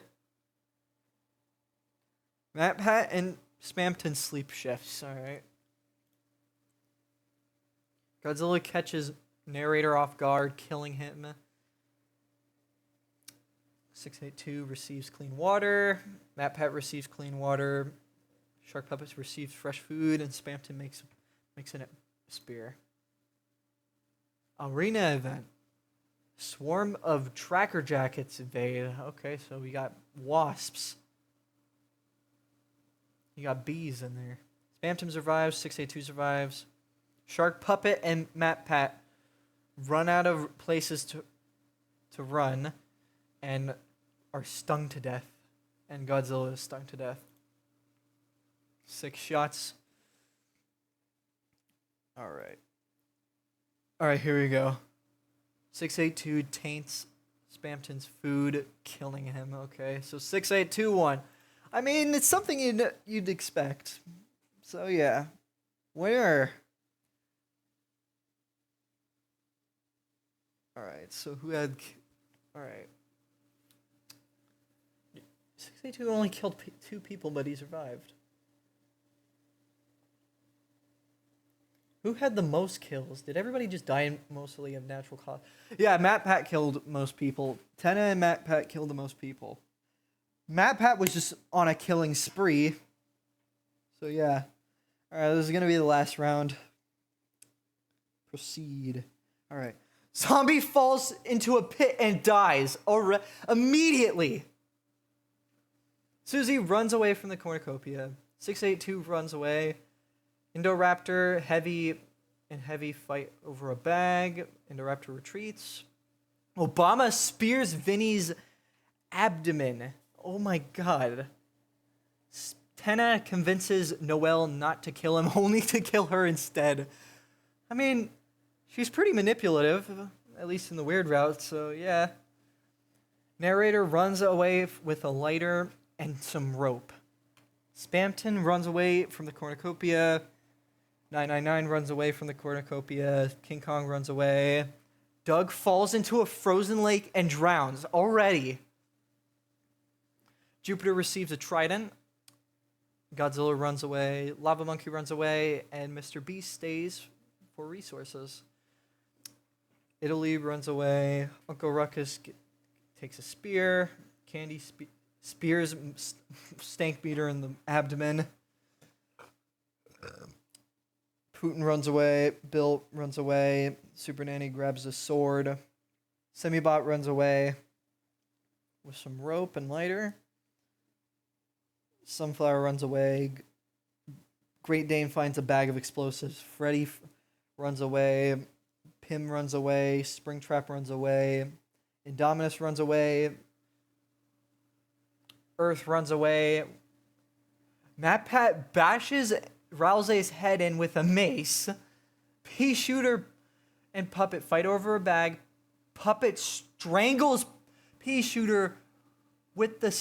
Matt Pat and Spamton sleep shifts, alright. Godzilla catches Narrator off guard, killing him. 682 receives clean water. Matt Pat receives clean water. Shark Puppet receives fresh food, and Spamton makes a spear. Arena event. Swarm of tracker jackets invade. Okay, so we got wasps. You got bees in there. Spamton survives. 682 survives. Shark Puppet and Matt Pat run out of places to run and are stung to death. And Godzilla is stung to death. 6 shots. Alright, here we go. 682 taints Spamton's food, killing him. Okay, so 682 won. I mean, it's something you'd expect. So yeah. Where? Alright, so who had... Alright. 682 only killed 2 people, but he survived. Who had the most kills? Did everybody just die mostly of natural cause? Yeah, MatPat killed most people. Tenna and MatPat killed the most people. MatPat was just on a killing spree. So yeah. Alright, this is going to be the last round. Proceed. Alright. Zombie falls into a pit and dies immediately. Susie runs away from the cornucopia. 682 runs away. Indoraptor, heavy fight over a bag. Indoraptor retreats. Obama spears Vinny's abdomen. Oh my god. Tenna convinces Noelle not to kill him, only to kill her instead. I mean, she's pretty manipulative, at least in the weird route, so yeah. Narrator runs away with a lighter and some rope. Spamton runs away from the cornucopia. 999 runs away from the cornucopia. King Kong runs away. Doug falls into a frozen lake and drowns already. Jupiter receives a trident. Godzilla runs away. Lava Monkey runs away. And Mr. Beast stays for resources. Italy runs away. Uncle Ruckus takes a spear. Candy spears Stank Beater in the abdomen. Putin runs away. Bill runs away. Super Nanny grabs a sword. Semibot runs away with some rope and lighter. Sunflower runs away. Great Dane finds a bag of explosives. Freddy runs away. Pym runs away. Springtrap runs away. Indominus runs away. Earth runs away. MatPat bashes Rousey's head in with a mace. Pea Shooter and Puppet fight over a bag. Puppet strangles Pea Shooter with the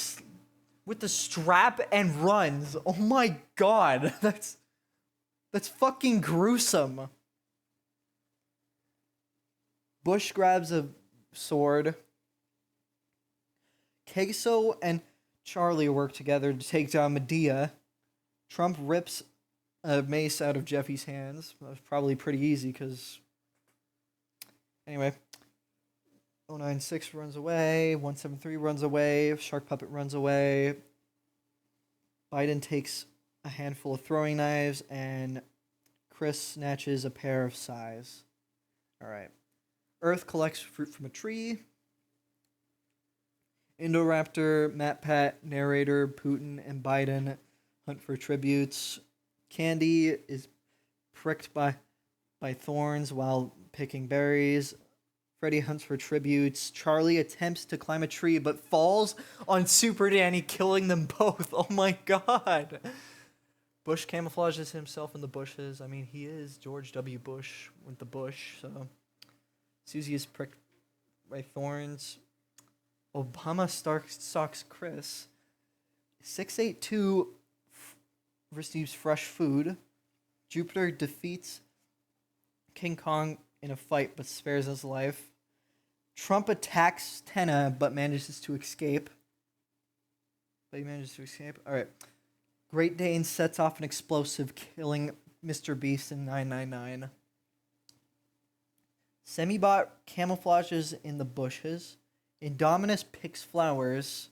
strap and runs. Oh my god, that's fucking gruesome. Bush grabs a sword. Queso and Charlie work together to take down Medea. Trump rips a mace out of Jeffy's hands. That was probably pretty easy because... Anyway. 096 runs away. 173 runs away. Shark Puppet runs away. Biden takes a handful of throwing knives, and Chris snatches a pair of sais. Alright. Earth collects fruit from a tree. Indoraptor, MatPat, Narrator, Putin, and Biden hunt for tributes. Candy is pricked by thorns while picking berries. Freddy hunts for tributes. Charlie attempts to climb a tree but falls on Super Danny, killing them both. Oh my god. Bush camouflages himself in the bushes. I mean, he is George W. Bush with the bush, so... Susie is pricked by thorns. Obama stalks Chris. 682 receives fresh food. Jupiter defeats King Kong in a fight but spares his life. Trump attacks Tenna but manages to escape. Alright. Great Dane sets off an explosive, killing Mr. Beast in 999. Semibot camouflages in the bushes. Indominus picks flowers.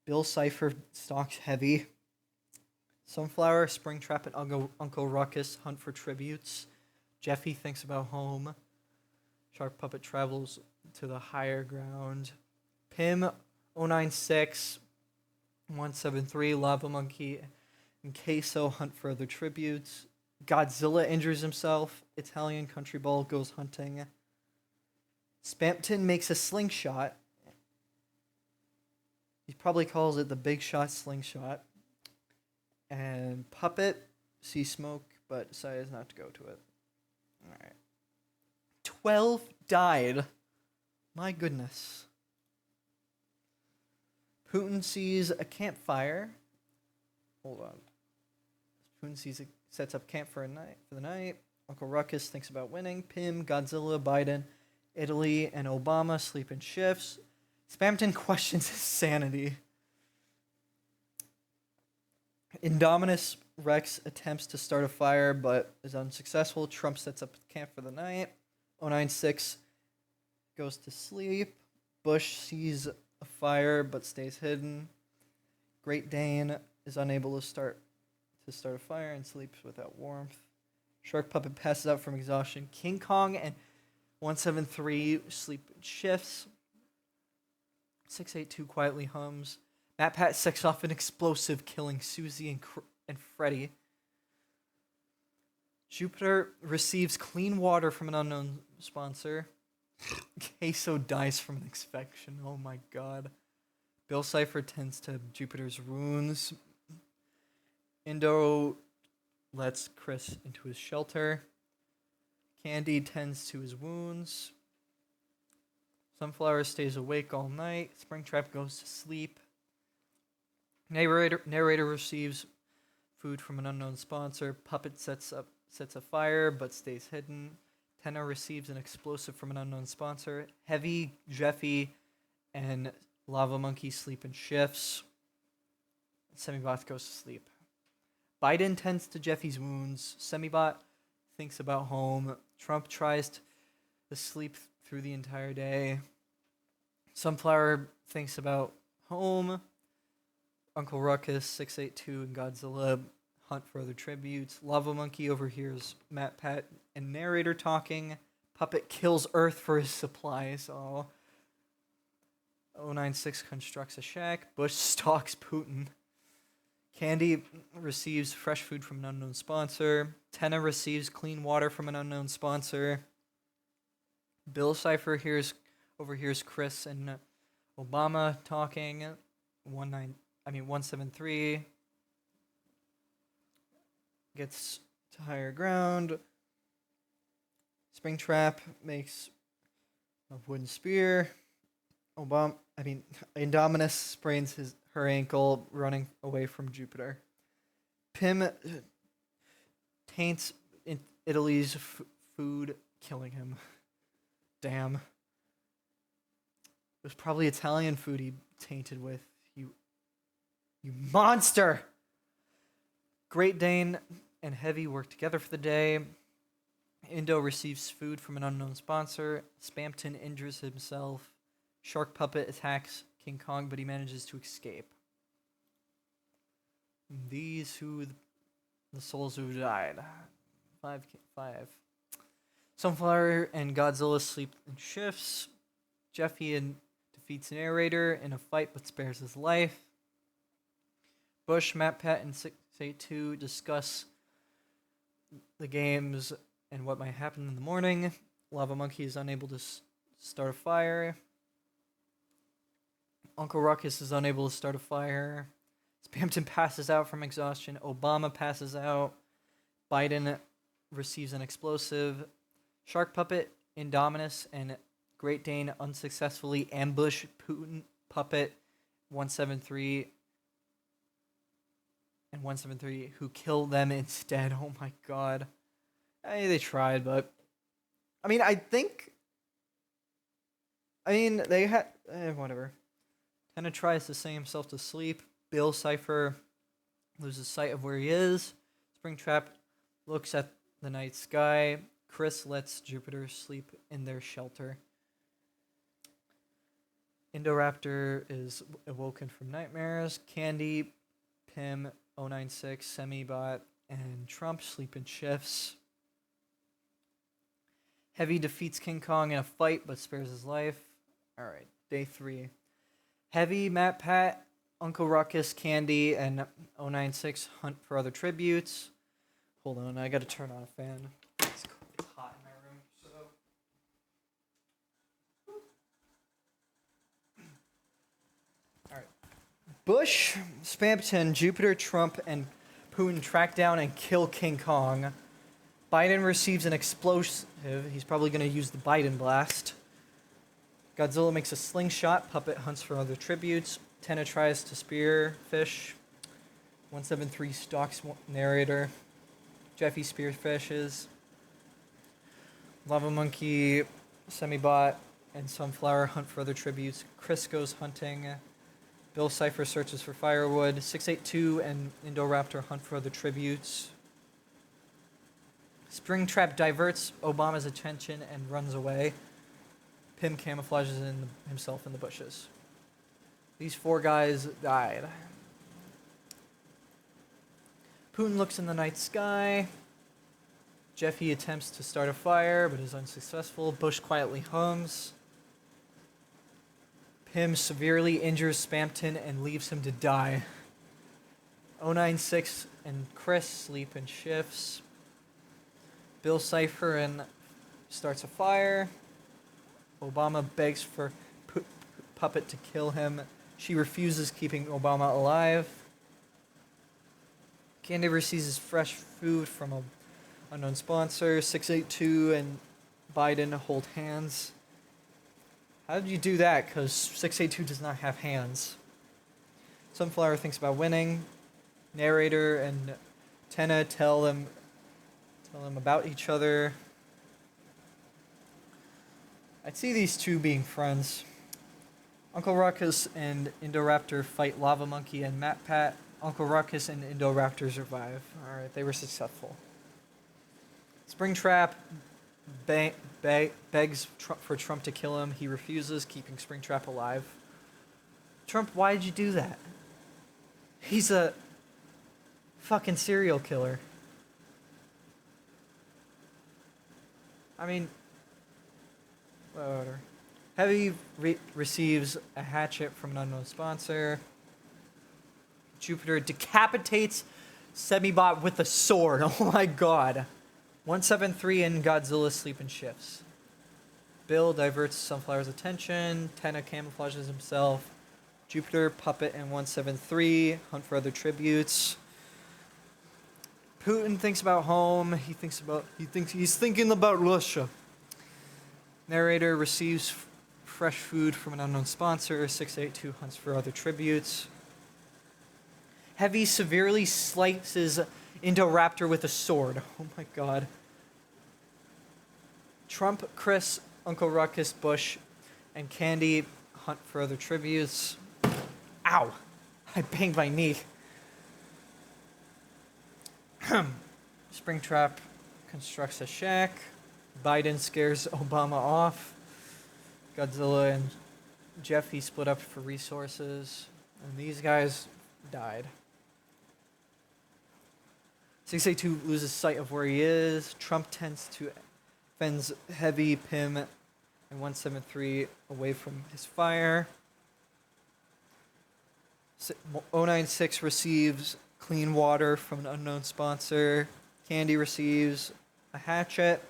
Bill Cipher stalks Heavy. Sunflower, Springtrap, and Uncle Ruckus hunt for tributes. Jeffy thinks about home. Shark Puppet travels to the higher ground. Pym, 096, 173, Lava Monkey, and Queso hunt for other tributes. Godzilla injures himself. Italian Country Ball goes hunting. Spamton makes a slingshot. He probably calls it the Big Shot Slingshot. And Puppet sees smoke, but decides not to go to it. Alright. 12 died. My goodness. Putin sees a campfire. Hold on. Putin sets up camp for the night. Uncle Ruckus thinks about winning. Pym, Godzilla, Biden, Italy, and Obama sleep in shifts. Spamton questions his sanity. Indominus Rex attempts to start a fire but is unsuccessful. Trump sets up camp for the night. 096 goes to sleep. Bush sees a fire but stays hidden. Great Dane is unable to start a fire and sleeps without warmth. Shark Puppet passes out from exhaustion. King Kong and 173 sleep in shifts. 682 quietly hums. Matt Pat sets off an explosive, killing Susie and Freddy. Jupiter receives clean water from an unknown sponsor. Queso dies from an infection. Oh my god. Bill Cipher tends to Jupiter's wounds. Indo lets Chris into his shelter. Candy tends to his wounds. Sunflower stays awake all night. Springtrap goes to sleep. Narrator receives food from an unknown sponsor. Puppet sets a fire but stays hidden. Tenna receives an explosive from an unknown sponsor. Heavy, Jeffy, and Lava Monkey sleep in shifts. Semibot goes to sleep. Biden tends to Jeffy's wounds. Semibot thinks about home. Trump tries to sleep through the entire day. Sunflower thinks about home. Uncle Ruckus, 682, and Godzilla hunt for other tributes. Lava Monkey overhears Matt, Pat, and narrator talking. Puppet kills Earth for his supplies. Oh. 096 constructs a shack. Bush stalks Putin. Candy receives fresh food from an unknown sponsor. Tenna receives clean water from an unknown sponsor. Bill Cipher overhears Chris and Obama talking. 173 gets to higher ground. Springtrap makes a wooden spear. Indominus sprains her ankle running away from Jupiter. Pym taints Italy's food, killing him. Damn. It was probably Italian food he tainted with. You monster! Great Dane and Heavy work together for the day. Indo receives food from an unknown sponsor. Spamton injures himself. Shark Puppet attacks King Kong, but he manages to escape. These who the souls who died. 5. Sunflower and Godzilla sleep in shifts. Jeffy defeats narrator in a fight but spares his life. Bush, Matt, Pat, and 682 discuss the games and what might happen in the morning. Lava Monkey is unable to start a fire. Uncle Ruckus is unable to start a fire. Spamton passes out from exhaustion. Obama passes out. Biden receives an explosive. Shark Puppet, Indominus, and Great Dane unsuccessfully ambush Putin, Puppet, 173, and 173, who kill them instead. Oh my god. They tried, but... they had... whatever. Tenna tries to sing himself to sleep. Bill Cipher loses sight of where he is. Springtrap looks at the night sky. Chris lets Jupiter sleep in their shelter. Indoraptor is awoken from nightmares. Candy, Pym, 096, Semibot, and Trump sleep in shifts. Heavy defeats King Kong in a fight but spares his life. Alright, day 3. Heavy, Matt, Pat, Uncle Ruckus, Candy, and 096 hunt for other tributes. Hold on, I gotta turn on a fan. It's hot in my room. Alright. Bush, Spamton, Jupiter, Trump, and Putin track down and kill King Kong. Biden receives an explosive. He's probably going to use the Biden blast. Godzilla makes a slingshot. Puppet hunts for other tributes. Tenna tries to spear fish. 173 stalks narrator. Jeffy spearfishes. Lava Monkey, Semibot, and Sunflower hunt for other tributes. Chris goes hunting. Bill Cipher searches for firewood. 682 and Indoraptor hunt for other tributes. Springtrap diverts Obama's attention and runs away. Pym camouflages himself in the bushes. These 4 guys died. Putin looks in the night sky. Jeffy attempts to start a fire, but is unsuccessful. Bush quietly hums. Pym severely injures Spampton and leaves him to die. 096 and Chris sleep in shifts. Bill Cipher and starts a fire. Obama begs for Puppet to kill him. She refuses, keeping Obama alive. Candy receives fresh food from a unknown sponsor. 682 and Biden hold hands. How did you do that? Because 682 does not have hands. Sunflower thinks about winning. Narrator and Tenna tell them about each other. I'd see these 2 being friends. Uncle Ruckus and Indoraptor fight Lava Monkey and MatPat. Uncle Ruckus and Indoraptor survive. Alright, they were successful. Springtrap begs for Trump to kill him. He refuses, keeping Springtrap alive. Trump, why did you do that? He's a fucking serial killer. I mean, whatever. Heavy receives a hatchet from an unknown sponsor. Jupiter decapitates Semibot with a sword. Oh my god. 173 and Godzilla sleep in shifts. Bill diverts Sunflower's attention. Tenna camouflages himself. Jupiter, Puppet, and 173 hunt for other tributes. Putin thinks about home. He's thinking about Russia. Narrator receives fresh food from an unknown sponsor. 682 hunts for other tributes. Heavy severely slices Indoraptor with a sword. Oh my god. Trump, Chris, Uncle Ruckus, Bush, and Candy hunt for other tributes. Ow! I banged my knee. Springtrap constructs a shack. Biden scares Obama off. Godzilla and Jeffy split up for resources. And these guys died. 682 loses sight of where he is. Trump fends Heavy, Pym, and 173 away from his fire. 096 receives clean water from an unknown sponsor. Candy receives a hatchet.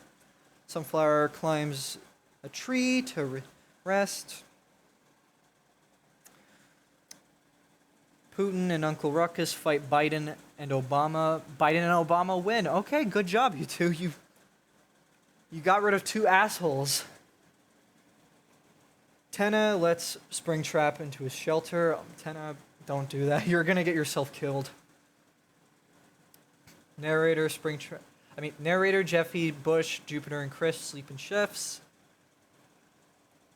Sunflower climbs a tree to rest. Putin and Uncle Ruckus fight Biden and Obama. Biden and Obama win. Okay, good job, you two. You got rid of 2 assholes. Tenna lets Springtrap into his shelter. Tenna, don't do that. You're gonna get yourself killed. Narrator, Jeffy, Bush, Jupiter, and Chris sleep in shifts.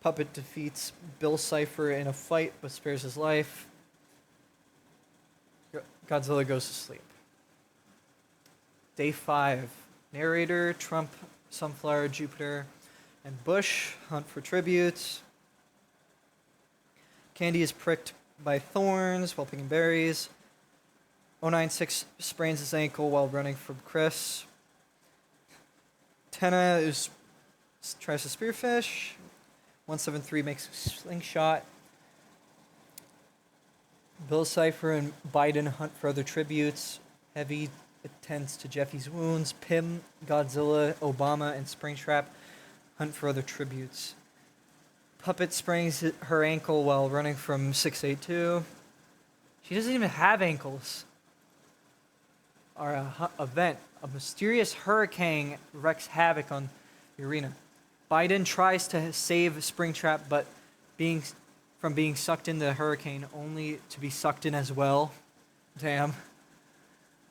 Puppet defeats Bill Cipher in a fight but spares his life. Godzilla goes to sleep. Day 5. Narrator, Trump, Sunflower, Jupiter, and Bush hunt for tributes. Candy is pricked by thorns while picking berries. 096 sprains his ankle while running from Chris. Tenna tries to spearfish. 173 makes a slingshot. Bill Cipher and Biden hunt for other tributes. Heavy attends to Jeffy's wounds. Pym, Godzilla, Obama, and Springtrap hunt for other tributes. Puppet sprains her ankle while running from 682. She doesn't even have ankles. Our event, a mysterious hurricane wreaks havoc on the arena. Biden tries to save Springtrap, but from being sucked into the hurricane, only to be sucked in as well. Damn.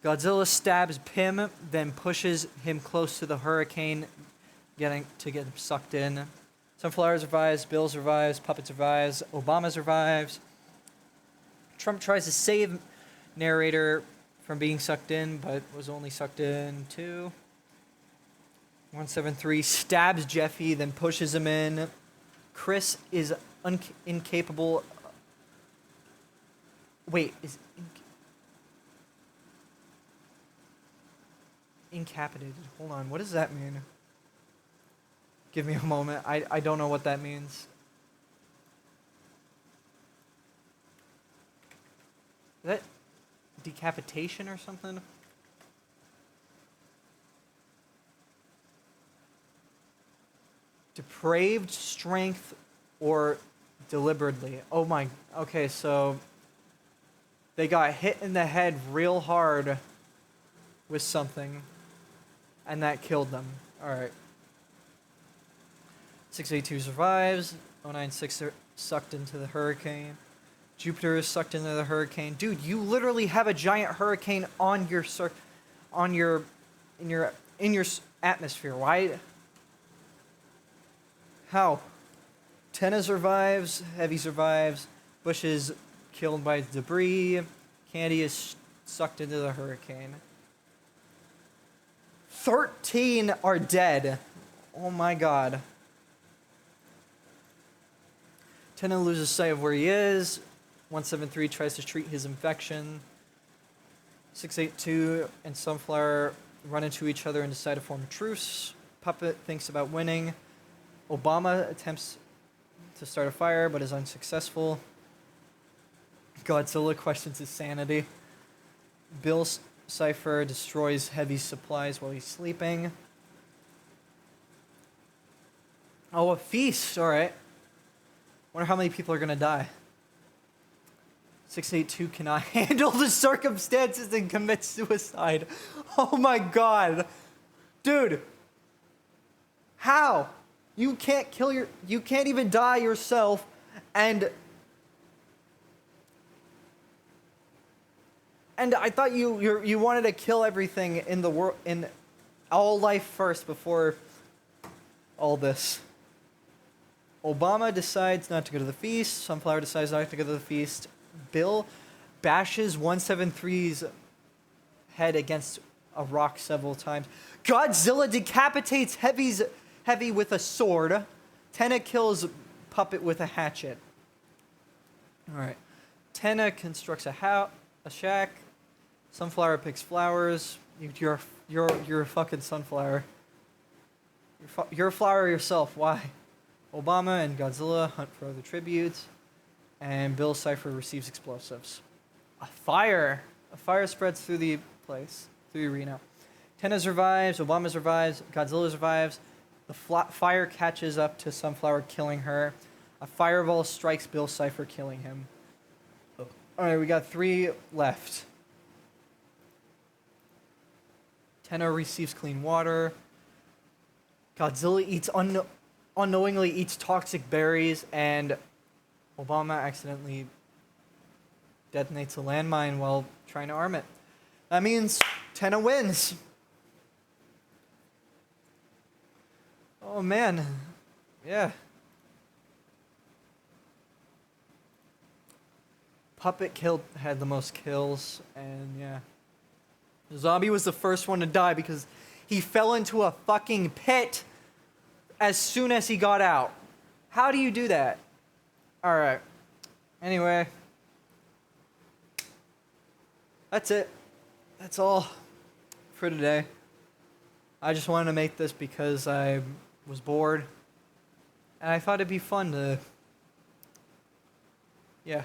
Godzilla stabs Pym, then pushes him close to the hurricane, get him sucked in. Sunflower survives, Bill survives, Puppet survives, Obama survives. Trump tries to save narrator from being sucked in, but was only sucked in 2. 173 stabs Jeffy, then pushes him in. Chris is incapable. Wait, is incapacitated. Hold on, what does that mean? Give me a moment. I don't know what that means. Is that decapitation or something? Depraved strength or deliberately. Oh my, okay, so they got hit in the head real hard with something and that killed them. Alright. 682 survives. 096 are sucked into the hurricane. Jupiter is sucked into the hurricane. Dude, you literally have a giant hurricane on your in your atmosphere. Why? How? Tenna survives. Heavy survives. Bush is killed by debris. Candy is sucked into the hurricane. 13 are dead. Oh my god. Tenna loses sight of where he is. 173 tries to treat his infection. 682 and Sunflower run into each other and decide to form a truce. Puppet thinks about winning. Obama attempts to start a fire but is unsuccessful. Godzilla questions his sanity. Bill Cipher destroys Heavy supplies while he's sleeping. Oh, a feast. All right. Wonder how many people are going to die. 682 cannot handle the circumstances and commits suicide. Oh my god. Dude. How? You can't you can't even die yourself and I thought you wanted to kill everything in the world, in all life first before all this. Obama decides not to go to the feast. Sunflower decides not to go to the feast. Bill bashes 173's head against a rock several times. Godzilla decapitates Heavy with a sword. Tenna kills Puppet with a hatchet. All right. Tenna constructs a shack. Sunflower picks flowers. You're a fucking sunflower. You're a flower yourself. Why? Obama and Godzilla hunt for other tributes, and Bill Cipher receives explosives. A fire spreads through the place, through the arena. Tenna survives. Obama survives. Godzilla survives. The fire catches up to Sunflower, killing her. A fireball strikes Bill Cipher, killing him. All right, we got 3 left. Tenna receives clean water. Godzilla unknowingly eats toxic berries, and Obama accidentally detonates a landmine while trying to arm it. That means Tenna wins. Oh man, yeah. Puppet had the most kills, and yeah. Zombie was the first one to die because he fell into a fucking pit as soon as he got out. How do you do that? Alright. Anyway. That's it. That's all for today. I just wanted to make this because I was bored. And I thought it'd be fun to... Yeah.